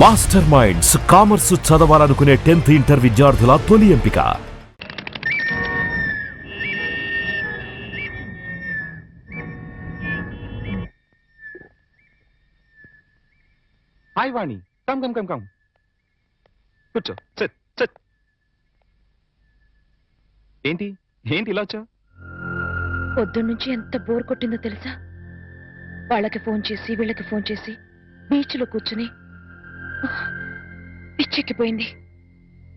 Master minds commerce చదవాలనుకునే 10th inter విద్యార్థుల తొలి ఎంపిక. హాయ్ వాణి, కమ్ కమ్ కమ్ కమ్, కూర్చో, సిట్ సిట్. ఏంటి ఏంటి ఇలా వచ్చావు? పొద్దున్నుంచి ఎంత బోర్ కొట్టిందో తెలుసా? వాళ్ళకి ఫోన్ చేసి వీళ్ళకి ఫోన్ చేసి బీచ్ లో కూర్చుని పిచ్చెక్కిపోయింది.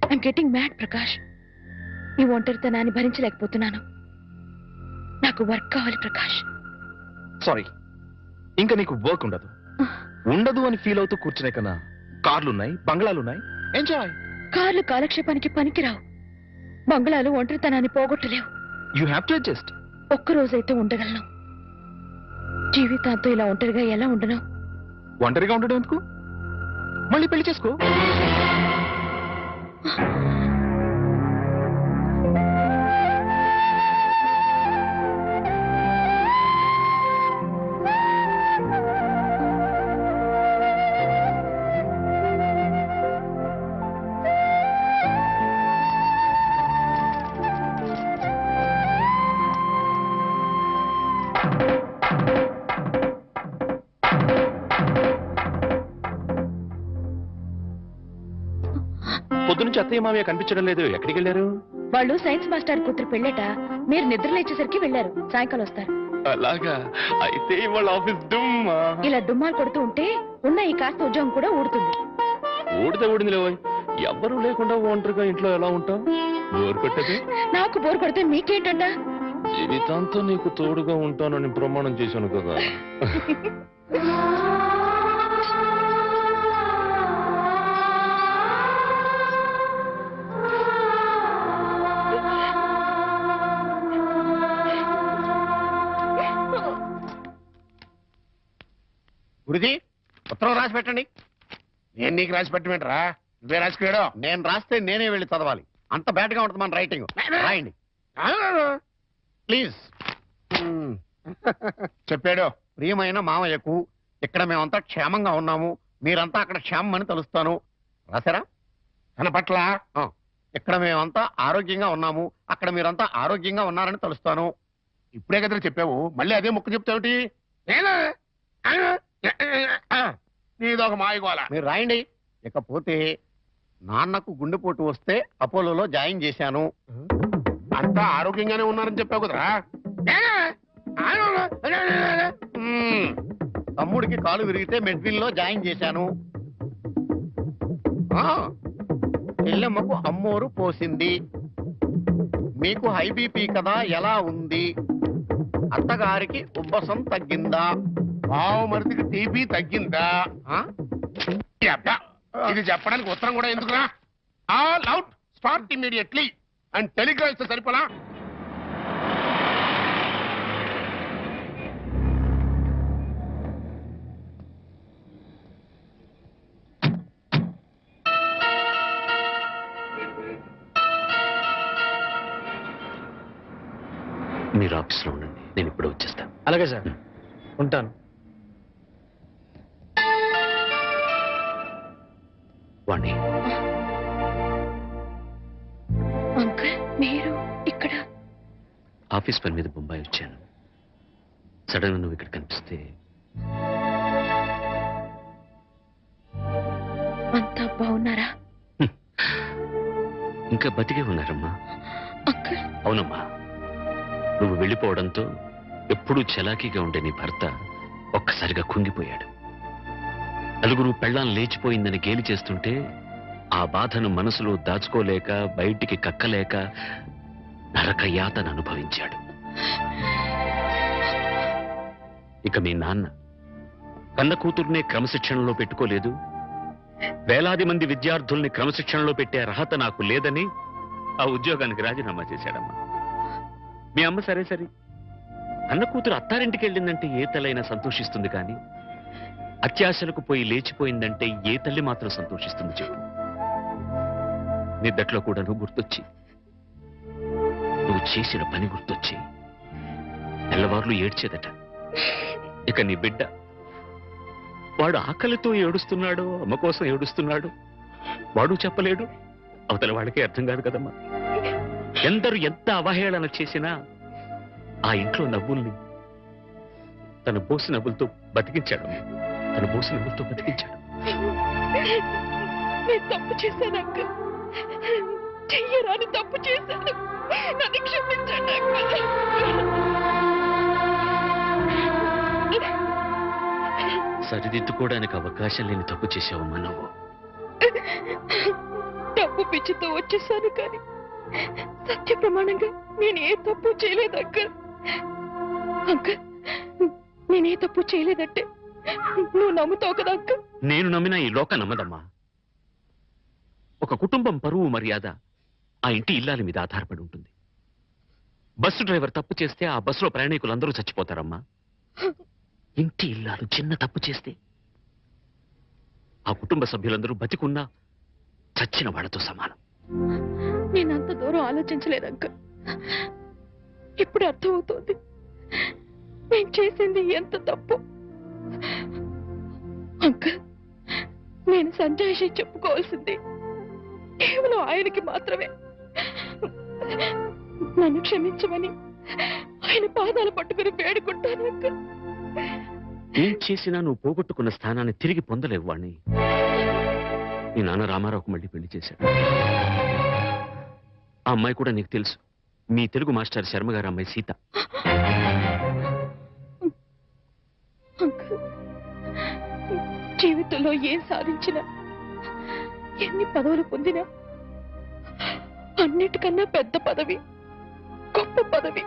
I'm getting mad Prakash. ఈ ఒంటరితనాన్ని భరించలేకపోతున్నాను. నాకు వర్క్ కావాలి ప్రకాష్. సారీ, ఇంకా నీకు వర్క్ ఉండదు. ఉండదు అని ఫీల్ అవుతూ కూర్చునే కన్నా కార్లున్నాయి, బంగ్లాలున్నాయి, ఎంజాయ్. కార్లు కాలక్షేపానికి పనికిరావు. బంగ్లాలు ఒంటరితనాన్ని పోగొట్టలేవు. You have to adjust. ఒక్కరోజైతే ఉండగలను. జీవితాంతో ఇలా ఒంటరిగా ఎలా ఉండను? ఒంటరిగా ఉండడం ఎందుకు? మళ్ళీ పెళ్లి చేసుకో. పొద్దునుంచి అత్తయ్య మామయ్య కనిపించడం లేదు, ఎక్కడికి వెళ్ళారు? వాళ్ళు సైన్స్ మాస్టర్ కూతురు పెళ్ళట. మీరు నిద్ర లేచేసరికి వెళ్ళారు. సాయంకాలం వస్తారు. అలాగా? అయితే వాళ్ళ ఆఫీస్ డుమ్మా. ఇలా డుమ్మాలు కొడుతూ ఉంటే ఉన్న ఈ కాస్త ఉద్యోగం కూడా ఊడుతుంది. ఊడితే ఊడింది లేవోయ్. ఎవ్వరూ లేకుండా ఒంటరిగా ఇంట్లో ఎలా ఉంటావు? బోర్ కొట్టది. నాకు బోర్ కొడితే మీకేంటంట? జీవితాంతం నీకు తోడుగా ఉంటానని ప్రమాణం చేశాను కదా. గురుజీ, ఉత్తరం రాసి పెట్టండి. నేను నీకు రాసి పెట్టమంటారా? నువ్వే రాసిపోయాడో. నేను రాస్తే నేనే వెళ్ళి చదవాలి. అంత బ్యాడ్గా ఉంటుంది మన రైటింగ్. రాయండి ప్లీజ్. చెప్పాడు, ప్రియమైన మామయ్యకు, ఇక్కడ మేమంతా క్షేమంగా ఉన్నాము, మీరంతా అక్కడ క్షేమం అని తలుస్తాను. రాశారా? తన పట్ల ఇక్కడ మేమంతా ఆరోగ్యంగా ఉన్నాము, అక్కడ మీరంతా ఆరోగ్యంగా ఉన్నారని తలుస్తాను. ఇప్పుడే కదా చెప్పావు, మళ్ళీ అదే ముక్క చెప్తావుటి? నీదొక మాయగోళ. మీరు రాయండి. ఇకపోతే నాన్నకు గుండెపోటు వస్తే అపోలోలో జాయిన్ చేశాను. అంతా ఆరోగ్యంగానే ఉన్నారని చెప్పావు కదరా. తమ్ముడికి కాలు విరిగితే మెడ్విల్లో జాయిన్ చేశాను. చెల్లెమ్మకు అమ్మోరు పోసింది. మీకు హై బీపీ కదా, ఎలా ఉంది? అత్తగారికి ఉబ్బసం తగ్గిందా? మరిదికి టీబీ తగ్గిందా? ఇది చెప్పడానికి ఉత్తరం కూడా ఎందుకురా? All out, start immediately and Telegram ఇస్తే సరిపోలా? మీరు ఆఫీస్లో ఉండండి, నేను ఇప్పుడు వచ్చేస్తాను. అలాగే సార్, ఉంటాను. వాణి, అంకుల్ మీరు ఇక్కడ? ఆఫీస్ పని మీద బొంబాయి వచ్చాను. సడన్ గా నువ్వు ఇక్కడ కనిపిస్తే. అంతా బాగున్నారా? ఇంకా బతికే ఉన్నారమ్మా. అంకుల్. అవునమ్మా, నువ్వు వెళ్ళిపోవడంతో ఎప్పుడూ చలాకీగా ఉండే నీ భర్త ఒక్కసారిగా కుంగిపోయాడు. నలుగురు పెళ్ళాం లేచిపోయిందని గేలి చేస్తుంటే ఆ బాధను మనసులో దాచుకోలేక, బయటికి కక్కలేక నరక యాతన అనుభవించాడు. ఇక మీ నాన్న కన్న కూతుర్నే క్రమశిక్షణలో పెట్టుకోలేదు, వేలాది మంది విద్యార్థుల్ని క్రమశిక్షణలో పెట్టే అర్హత నాకు లేదని ఆ ఉద్యోగానికి రాజీనామా చేశాడమ్మా. మీ అమ్మ సరే సరే, అన్న కూతురు అత్తారింటికి వెళ్ళిందంటే ఏ తల్లైనా సంతోషిస్తుంది, కానీ అత్యాశలకు పోయి లేచిపోయిందంటే ఏ తల్లి మాత్రం సంతోషిస్తుంది చెప్పు? నిద్దట్లో కూడా నువ్వు గుర్తొచ్చి, నువ్వు చేసిన పని గుర్తొచ్చి తెల్లవార్లు ఏడ్చేదట. ఇక నీ బిడ్డ వాడు ఆకలితో ఏడుస్తున్నాడు, అమ్మ కోసం ఏడుస్తున్నాడు, వాడు చెప్పలేడు, అవతల వాళ్ళకే అర్థం కాదు కదమ్మా. ఎందరు ఎంత అవహేళన చేసినా ఆ ఇంట్లో నవ్వుల్ని తన పోసి నవ్వులతో బతికించాడు. తన పోసి నవ్వులతో బతికించాడు. నేను తప్పు చేశాను అంకుల్, చెయ్యరాని తప్పు చేశాను, నన్ను క్షమించండి అంకుల్. సరిదిద్దుకోవడానికి అవకాశం లేని తప్పు చేసావమ్మా నువ్వు. తప్పు పిచ్చితో వచ్చేసాను, కానీ సత్య ప్రమాణంగా నేనే తప్పు చేయలేదు అంకుల్. అంకుల్, నేనే తప్పు చేయలేదంటే నువ్వు నమ్ముతావు కదా అంకుల్? నేను నమ్మినా ఈ లోక నమ్మదమ్మా. ఒక కుటుంబం పరువు మర్యాద ఆ ఇంటి ఇల్లాలి మీద ఆధారపడి ఉంటుంది. బస్సు డ్రైవర్ తప్పు చేస్తే ఆ బస్సులో ప్రయాణికులందరూ చచ్చిపోతారమ్మా. ఇంటి ఇల్లాలు చిన్న తప్పు చేస్తే ఆ కుటుంబ సభ్యులందరూ బతికున్నా చచ్చిన వాళ్ళతో సమానం. నేనంత దూరం ఆలోచించలేదు అంకుల్. ఇప్పుడు అర్థమవుతోంది నేను చేసింది ఎంత తప్పు. అంకుల్, నేను సంజయ్ చెప్పుకోవాల్సింది కేవలం ఆయనకి మాత్రమే. నన్ను క్షమించమని ఆయన పాదాలు పట్టుకుని వేడుకుంటాను అంకుల్. ఏం చేసినా నువ్వు పోగొట్టుకున్న స్థానాన్ని తిరిగి పొందలేవు వాణ్ణి. నీ నాన్న రామారావుకు మళ్ళీ పెళ్లి చేశాడు. ఆ అమ్మాయి కూడా నీకు తెలుసు, మీ తెలుగు మాస్టర్ శర్మ గారు అమ్మాయి సీత. అంకుల్, జీవితంలో ఏం సాధించినా, ఎన్ని పదవులు పొందినా, అన్నిటికన్నా పెద్ద పదవి, గొప్ప పదవి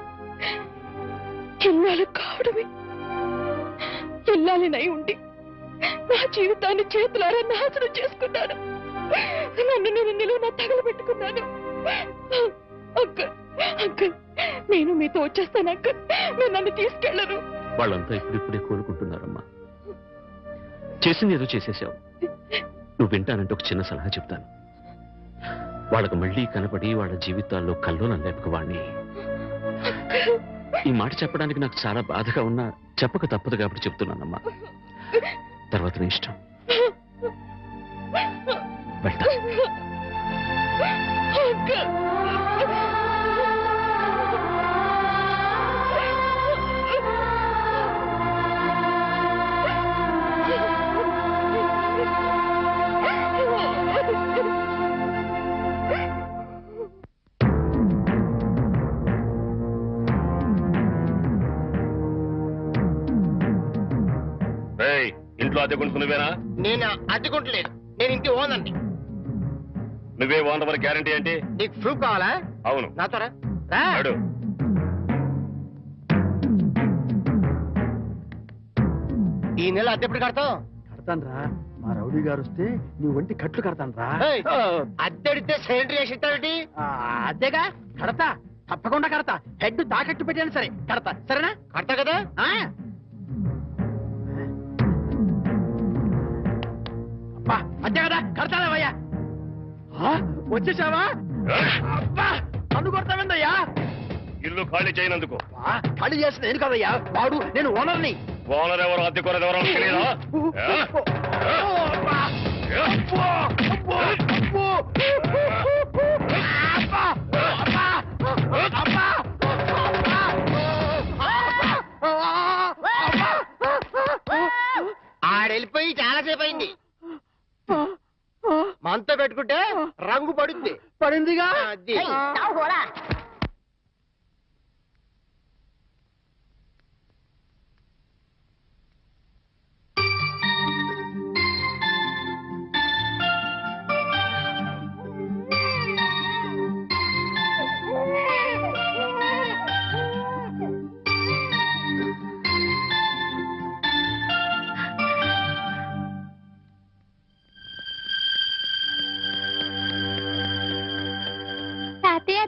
ఇల్లాలు కావడమే. ఇల్లాలినై ఉండి నా జీవితాన్ని చేతులారా నాశనం చేసుకున్నాను. నన్ను నేను నిలువునా తగలబెట్టుకున్నాను. అంకుల్, అంకుల్, నేను మీతో వచ్చేస్తాను అంకుల్. మీరు నన్ను తీసుకెళ్లరు. వాళ్ళంతా ఇప్పుడిప్పుడే కోలుకుంటున్నారమ్మా. చేసింది ఏదో చేసేసావు. నువ్వు వింటానంటే ఒక చిన్న సలహా చెప్తాను. వాళ్ళకు మళ్ళీ కనపడి వాళ్ళ జీవితాల్లో కల్లోలం లేపక వాణ్ణి. ఈ మాట చెప్పడానికి నాకు చాలా బాధగా ఉన్నా చెప్పక తప్పదు కాబట్టి చెప్తున్నానమ్మా. తర్వాత నీ ఇష్టం. వెళ్తా. ఇంట్లో అద్దెకుంటు నువ్వేనా? నేను అద్దెకుంటలేదు, నేను ఇంటి ఓనండి. నువ్వే ఓనర్ మరి గ్యారంటీ ఏంటి? నీకు ప్రూఫ్ కావాలా? అవును. నాతో రా. ఈ నెల అద్దె ఎప్పుడు కడతావు? కడతాను రా, మా రౌడీ గారు వస్తే నీ ఒంటి కట్లు కడతాను రా. అద్దెడితే సిలిండర్ వేసి ఇస్తాడు. అదేగా కడతా, తప్పకుండా కడతా. హెడ్ తాకట్టు పెట్టాను సరే కడతా, సరేనా? కడతా కదా. అంతే కదా, కడతానవయ్యా. వచ్చేసావా? నన్ను కొడతావిందయ్యా. ఇల్లు ఖాళీ చేయనందుకు. ఖాళీ చేసిన నేను కదయ్యా, వాడు నేను ఓనర్ని. ఓనర్ ఎవరు, అద్దెకోనర్ ఎవరో తెలియదా? ఆడెళ్ళిపోయి చాలాసేపు అయింది. మనతో పెట్టుకుంటే రంగు పడుద్ది. పడిందిగా.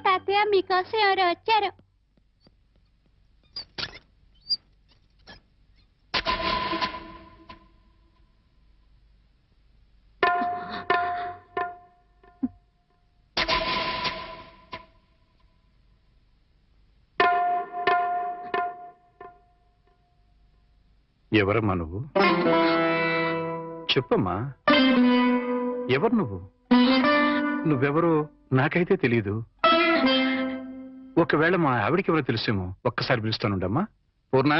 తాతయ్య మీకోసం ఎవరు వచ్చారు? ఎవరమ్మా నువ్వు? చెప్పమ్మా, ఎవరు నువ్వెవరో నాకైతే తెలీదు. ఒకవేళ మా ఆవిడికి ఎవరో తెలుసేమో. ఒక్కసారి పిలుస్తానుండమ్మా. పూర్ణ,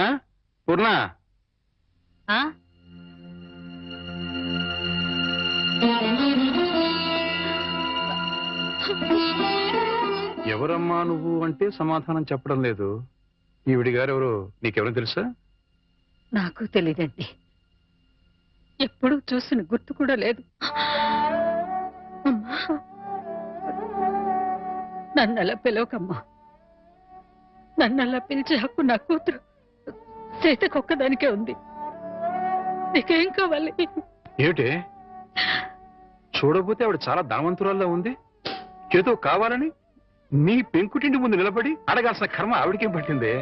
పూర్ణ. ఎవరమ్మా నువ్వు అంటే సమాధానం చెప్పడం లేదు. ఈవిడి గారు ఎవరో నీకెవరో తెలుసా? నాకు తెలీదండి. ఎప్పుడు చూసిన గుర్తు కూడా లేదు. అమ్మా, నన్ను అలా పిలవకమ్మా. నన్ను అలా పిలిచే హక్కు నా కూతురు సీతకొక్కదానికే ఉంది. నీకేం కావాలి? ఏమిటే చూడకపోతే ఆవిడ చాలా ధనవంతురాల్లో ఉంది. ఏదో కావాలని నీ పెంకుటింటి ముందు నిలబడి అడగాల్సిన కర్మ ఆవిడకేం పట్టిందే?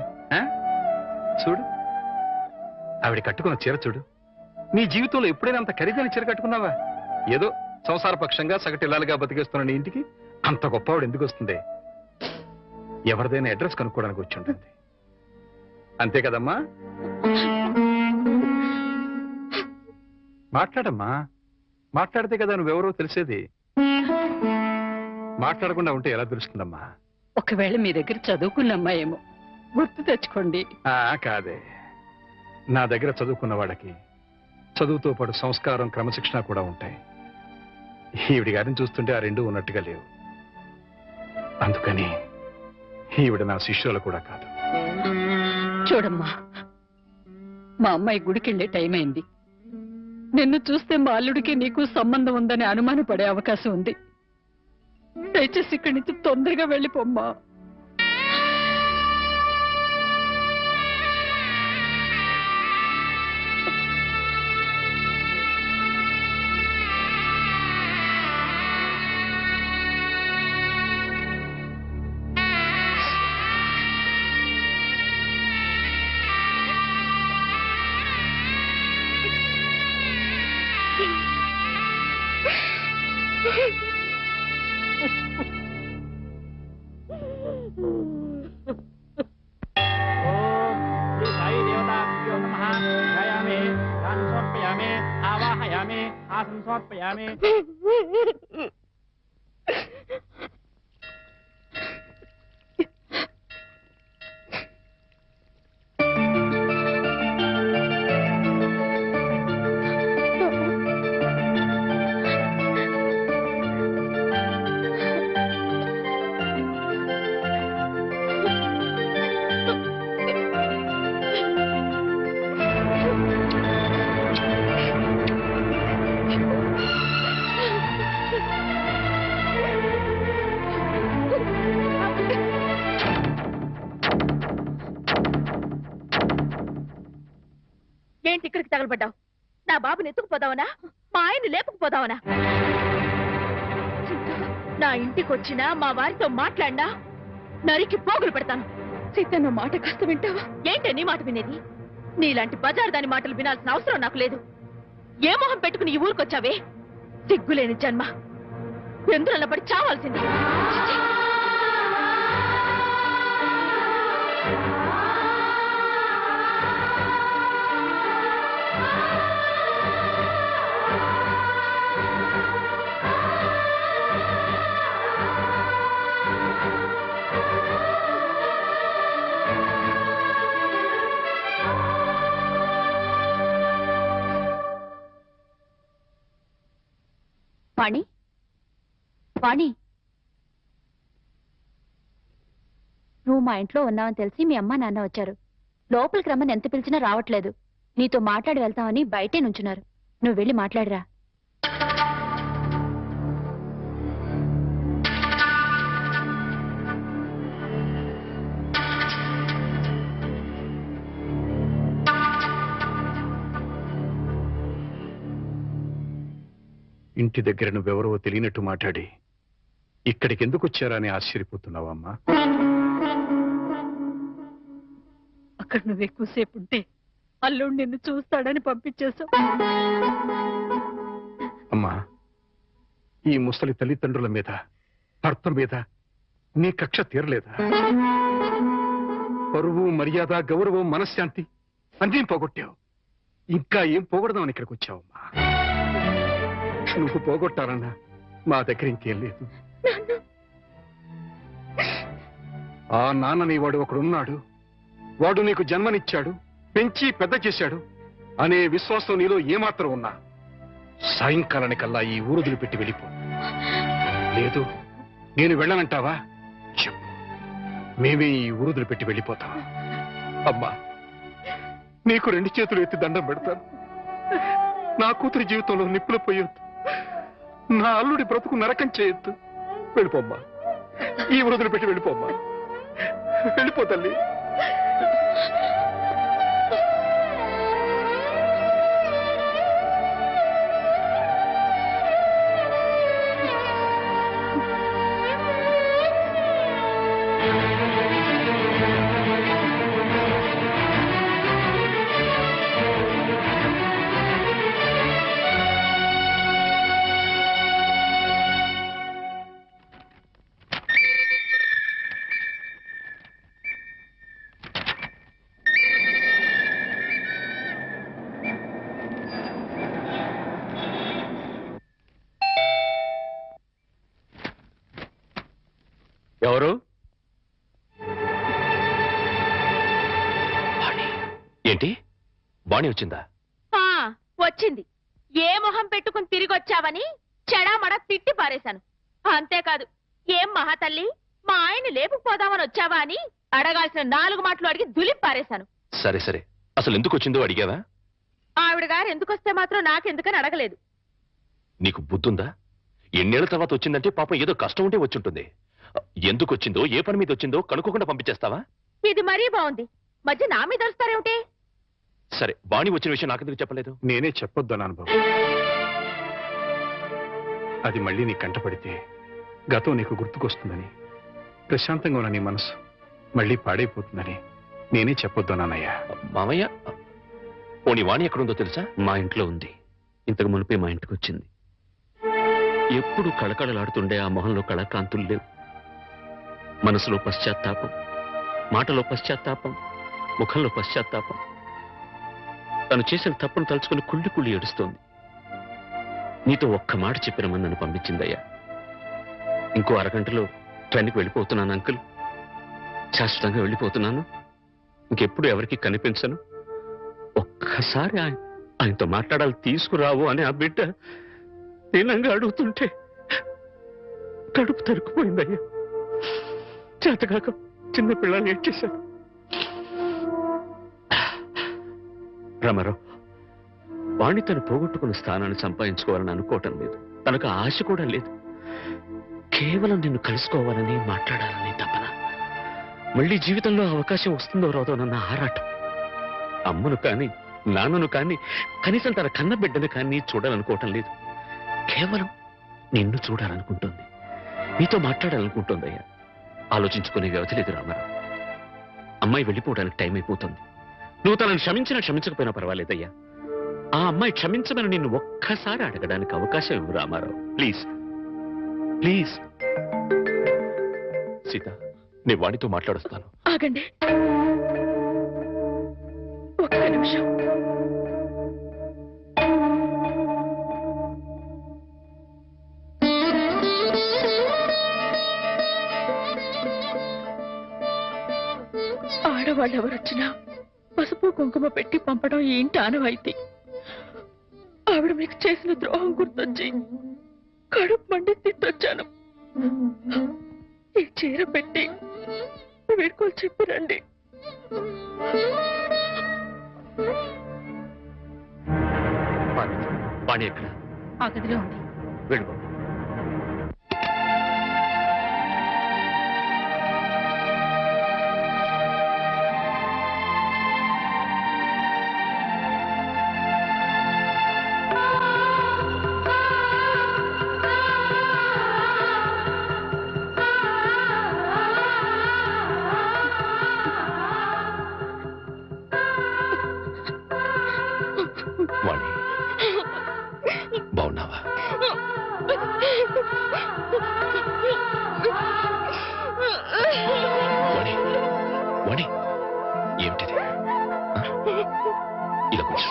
చూడు, ఆవిడ కట్టుకున్న చీర చూడు. నీ జీవితంలో ఎప్పుడైనా అంత ఖరీదైన చీర కట్టుకున్నావా? ఏదో సంసార పక్షంగా సగటిల్లాలుగా బతికేస్తున్న నీ ఇంటికి అంత గొప్ప ఆవిడ ఎందుకు వస్తుంది? ఎవరిదైనా అడ్రస్ కనుక్కోవడానికి వచ్చి ఉంటుంది. అంతే కదమ్మా? మాట్లాడమ్మా. మాట్లాడితే కదా నువ్వెవరో తెలిసేది. మాట్లాడకుండా ఉంటే ఎలా తెలుస్తుందమ్మా? ఒకవేళ మీ దగ్గర చదువుకున్నమ్మా ఏమో, గుర్తు తెచ్చుకోండి. కాదే, నా దగ్గర చదువుకున్న వాళ్ళకి చదువుతో పాటు సంస్కారం, క్రమశిక్షణ కూడా ఉంటాయి. ఈవిడి గారిని చూస్తుంటే ఆ రెండు ఉన్నట్టుగా లేవు. అందుకని ఈవిడ నా శిష్యులు కూడా కాదు. చూడమ్మా, మా అమ్మాయి గుడికెళ్ళే టైం అయింది. నిన్ను చూస్తే మా అల్లుడికి నీకు సంబంధం ఉందని అనుమానపడే అవకాశం ఉంది. దయచేసి ఇక్కడి నుంచి తొందరగా వెళ్ళిపోమ్మా. ఏంటి ఇక్కడికి తగలబడ్డావు? నా బాబుని ఎత్తుకుపోదావనా? మా ఆయన్ని లేపుకుపోదావనా? నా ఇంటికి వచ్చినా మా వారితో మాట్లాడినా నరికి పోగులు పెడతాను. సీత, నా మాట కాస్త వింటావా? ఏంటి నీ మాట వినేది? నీలాంటి బజారు దాని మాటలు వినాల్సిన అవసరం నాకు లేదు. ఏ మొహం పెట్టుకుని ఈ ఊరికొచ్చావే? సిగ్గులేని జన్మ, ఎందులో పడి చావాల్సింది. వాణి, వాణి, నువ్వు మా ఇంట్లో ఉన్నావని తెలిసి మీ అమ్మ నాన్న వచ్చారు. లోపలికి రమ్మని ఎంత పిలిచినా రావట్లేదు. నీతో మాట్లాడి వెళ్తామని బయటే నుంచున్నారు. నువ్వు వెళ్ళి మాట్లాడిరా. ఇంటి దగ్గర నువ్వెవరో తెలియనట్టు మాట్లాడి ఇక్కడికి ఎందుకు వచ్చారా అని ఆశ్చర్యపోతున్నావమ్మా? అక్కడ నువ్వు ఎక్కువసేపు ఉంటే అల్లుడు నిన్ను చూస్తాడని పంపించేశావు. అమ్మా, ఈ ముసలి తల్లిదండ్రుల మీద, భర్త మీద నీ కక్ష తీరలేదా? పరువు, మర్యాద, గౌరవం, మనశ్శాంతి అన్నీ పోగొట్టావు. ఇంకా ఏం పోగొడదామని ఇక్కడికి వచ్చావమ్మా? నువ్వు పోగొట్టాలన్నా మా దగ్గర ఇంకేం లేదు. ఆ నాన్న నీ వాడు ఒకడున్నాడు, వాడు నీకు జన్మనిచ్చాడు, పెంచి పెద్ద చేశాడు అనే విశ్వాసం నీలో ఏమాత్రం ఉన్నా సాయంకాలానికల్లా ఈ ఊరుదులు పెట్టి వెళ్ళిపో. లేదు నేను వెళ్ళనంటావా? చెప్పు, మేమే ఈ ఊరుదులు పెట్టి వెళ్ళిపోతాం. అమ్మా, నీకు 2 చేతులు ఎత్తి దండం పెడతాను. నా కూతురి జీవితంలో నిప్పులు పోయొద్దు, నా అల్లుడి బ్రతుకు నరకం చేయొద్దు. వెళ్ళిపోమ్మా, ఈ ఊరుదులు పెట్టి వెళ్ళిపోమ్మా. వెళ్ళిపో తల్లి. ఎవరు? ఏంటి, బాణి వచ్చిందా? వచ్చింది. ఏ మొహం పెట్టుకుని తిరిగి వచ్చావని చెడామడ తిట్టి పారేశాను. అంతేకాదు, ఏం మహాతల్లి మా ఆయన లేపుకుపోదామని వచ్చావా అని అడగాల్సిన 4 మాటలు అడిగి దులిపి పారేశాను. సరే సరే, అసలు ఎందుకు వచ్చిందో అడిగావా? ఆవిడ గారు ఎందుకొస్తే మాత్రం నాకెందుకని అడగలేదు. నీకు బుద్ధుందా? ఎన్నేళ్ల తర్వాత వచ్చిందంటే పాపం ఏదో కష్టం ఉంటే వచ్చుంటుంది. ఎందుకు వచ్చిందో, ఏ పని మీద వచ్చిందో కనుక్కోకుండా పంపించేస్తావా? ఇది మరీ బాగుంది. మధ్య నా మీద వస్తారేమిటి? సరే, బాణి వచ్చిన విషయం నాకెందుకు చెప్పలేదు? నేనే చెప్పొద్దన్నాను బాబు. అది మళ్ళీ నీ కంటపడితే గతం నీకు గుర్తుకొస్తుందని, ప్రశాంతంగా ఉన్న నీ మనసు మళ్ళీ పాడైపోతుందని నేనే చెప్పొద్దన్నానయ్యా. మామయ్య, పోనీ వాణి ఎక్కడుందో తెలుసా? మా ఇంట్లో ఉంది. ఇంతకు మునిపే మా ఇంటికి వచ్చింది. ఎప్పుడు కళకళలాడుతుండే ఆ మొహంలో కళాకాంతులు లేవు. మనసులో పశ్చాత్తాపం, మాటలో పశ్చాత్తాపం, ముఖంలో పశ్చాత్తాపం. తను చేసిన తప్పును తలుచుకుని కుళ్ళి కుళ్ళి ఏడుస్తోంది. నీతో ఒక్క మాట చెప్పినమని నన్ను పంపించిందయ్యా. ఇంకో అరగంటలో ట్రైన్కి వెళ్ళిపోతున్నాను అంకుల్. శాశ్వతంగా వెళ్ళిపోతున్నాను. ఇంకెప్పుడు ఎవరికి కనిపించను. ఒక్కసారి ఆయనతో మాట్లాడాలి, తీసుకురావు అని ఆ బిడ్డ దీనంగా అడుగుతుంటే కడుపు తరుక్కుపోయిందయ్యా. చేతకాక చిన్న పిల్లలు ఏడ్చేశారు. రామారావు, వాణ్ణి తను పోగొట్టుకున్న స్థానాన్ని సంపాదించుకోవాలని అనుకోవటం లేదు. తనకు ఆశ కూడా లేదు. కేవలం నిన్ను కలుసుకోవాలని, మాట్లాడాలని తపన. మళ్ళీ జీవితంలో అవకాశం వస్తుందో రాదోనన్న ఆరాటం. అమ్మను కానీ, నాన్నను కానీ, కనీసం తన కన్న బిడ్డను కానీ చూడాలనుకోవటం లేదు. కేవలం నిన్ను చూడాలనుకుంటుంది, నీతో మాట్లాడాలనుకుంటుందయ్యా. ఆలోచించుకునే వ్యవధి లేదు రామారావు. అమ్మాయి వెళ్ళిపోవడానికి టైం అయిపోతుంది. నువ్వు తనను క్షమించినా క్షమించకపోయినా పర్వాలేదయ్యా. ఆ అమ్మాయి క్షమించమని నిన్ను ఒక్కసారి అడగడానికి అవకాశం ఇవ్వు రామారావు. Please please. సీత, నేను వాణితో మాట్లాడొస్తాను. ఆగండి ఒక్క నిమిషం. ఆడవాళ్ళెవరొచ్చినా పసుపు కుంకుమ పెట్టి పంపడం ఈ ఇంటి ఆనవాయితీ. ఆవిడ మీకు చేసిన ద్రోహం గుర్తొచ్చి కడుపు మండి తిట్టొచ్చాను. ఈ చీర పెట్టి వీడుకోలు చెప్పిరండి. వాణి ఎక్కడ? ఆ గదిలో ఉంది. వెళ్ళిపో. వాణి, బాగున్నావా? వాణి, వాణి, ఏమిటిది? ఇలా కూర్చో.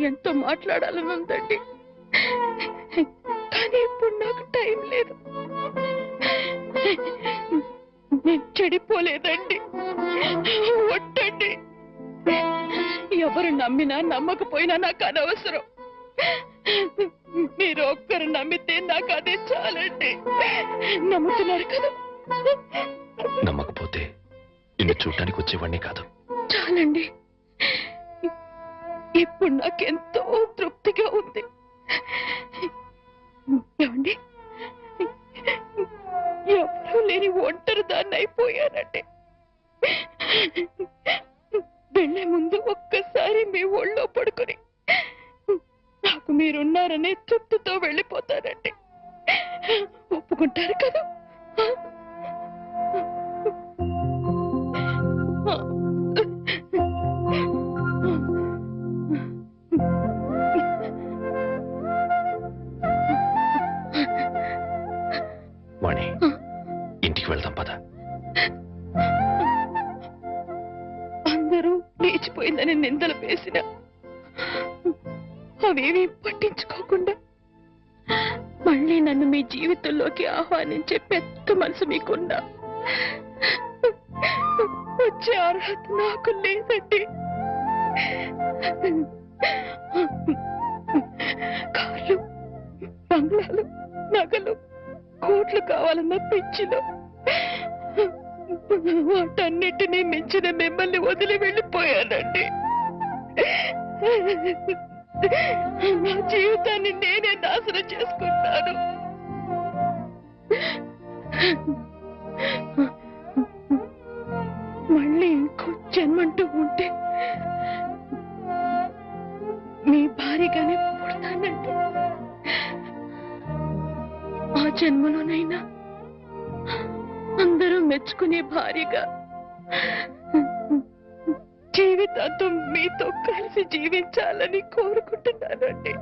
ఎంతో మాట్లాడాలని ఉందండి. కానీ ఇప్పుడు నాకు టైం లేదు. నేను చెడిపోలేదండి. ఒట్టండి. ఎవరు నమ్మినా నమ్మకపోయినా నాకు అనవసరం. మీరు ఒక్కరు నమ్మితే నాకు అదే చాలండి. నమ్ముతున్నారు కదా? నమ్మకపోతే నిన్ను చూడటానికి వచ్చేవాడిని కాదు. చాలండి. ఇప్పుడు నాకెంతో తృప్తిగా ఉంది. ఏమండి, ఎవరూ లేని ఒంటరి దాన్ని అయిపోయానండి. వెళ్లే ముందు ఒక్కసారి మీ ఒళ్ళో పడుకుని నాకు మీరున్నారనే తృప్తితో వెళ్ళిపోతానండి. ఒప్పుకుంటారు కదా? వాణి, ఇంటికి వెళ్దాం పద. అందరూ లేచిపోయిందని నిందలు వేసిన అవేమీ పట్టించుకోకుండా మళ్ళీ నన్ను మీ జీవితంలోకి ఆహ్వానించే పెద్ద మనసు మీకున్నా వచ్చే అర్హత నాకు లేదండి. కార్లు, బంగ్లాలు, నగలు, కోట్లు కావాలన్న పిచ్చిలో వాటన్నిటినీ మించిన మిమ్మల్ని వదిలి వెళ్ళిపోయానండి. నా జీవితాన్ని నేనే నాశనం చేసుకుంటాను. మళ్ళీ ఇంకో జన్మంటూ ఉంటే మీ భారీగానే పుడతానండి. ఆ జన్మలోనైనా అందరూ మెచ్చుకునే భార్యగా జీవితాంతం మీతో కలిసి జీవించాలని కోరుకుంటున్నానండి.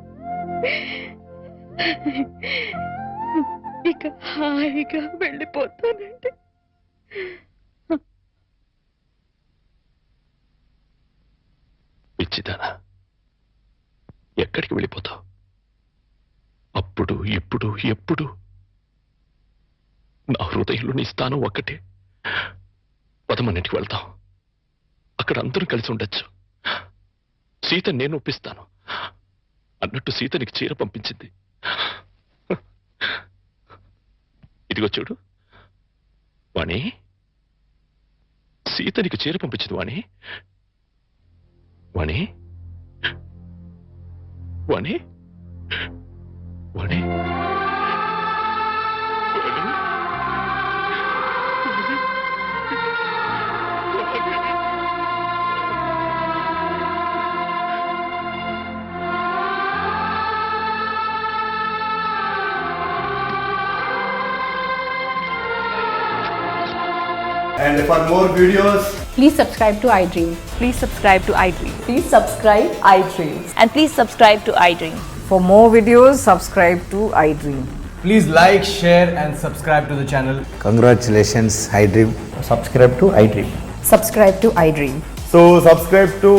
ఇక హాయిగా వెళ్ళిపోతానండి. పిచ్చిదానా, ఎక్కడికి వెళ్ళిపోతావు? అప్పుడు ఇప్పుడు ఎప్పుడు నా హృదయంలో నీ స్థానం ఒక్కటే. పదమన్నింటికి వెళ్తాం. అక్కడ అందరూ కలిసి ఉండొచ్చు. సీత నేను ఒప్పిస్తాను అన్నట్టు సీత నీకు చీర పంపించింది. ఇదిగో చూడు వాణి, సీత నీకు చీర పంపించింది. వాణి, వాణి, వాణి, వాణి. And for more videos, please subscribe to iDream. Please subscribe to iDream. Please subscribe iDream. And please subscribe to iDream. For more videos, subscribe to iDream. please like, share and subscribe to the channel. Congratulations, iDream. Subscribe to iDream. Subscribe to iDream. So subscribe to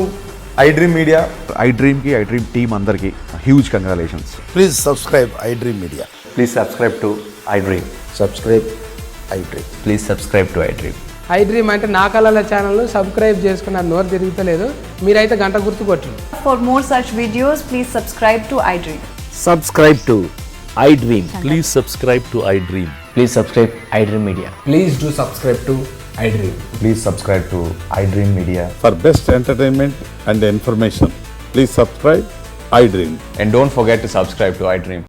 iDream Media. iDream ki iDream team andarki huge congratulations. Please subscribe iDream Media. Please subscribe to iDream. Subscribe iDream. Please subscribe to iDream. iDream అంటే నా కళల channel subscribe చేసుకున్న నోరు తిరుగుతలేదు. మీరైతే గంట గుర్తు కొట్టండి. For more such videos, please subscribe to iDream. Subscribe to iDream. Please subscribe to iDream. Please subscribe iDream Media. Please do subscribe to iDream. Please subscribe to iDream Media. For best entertainment and information, please subscribe iDream. And don't forget to subscribe to iDream.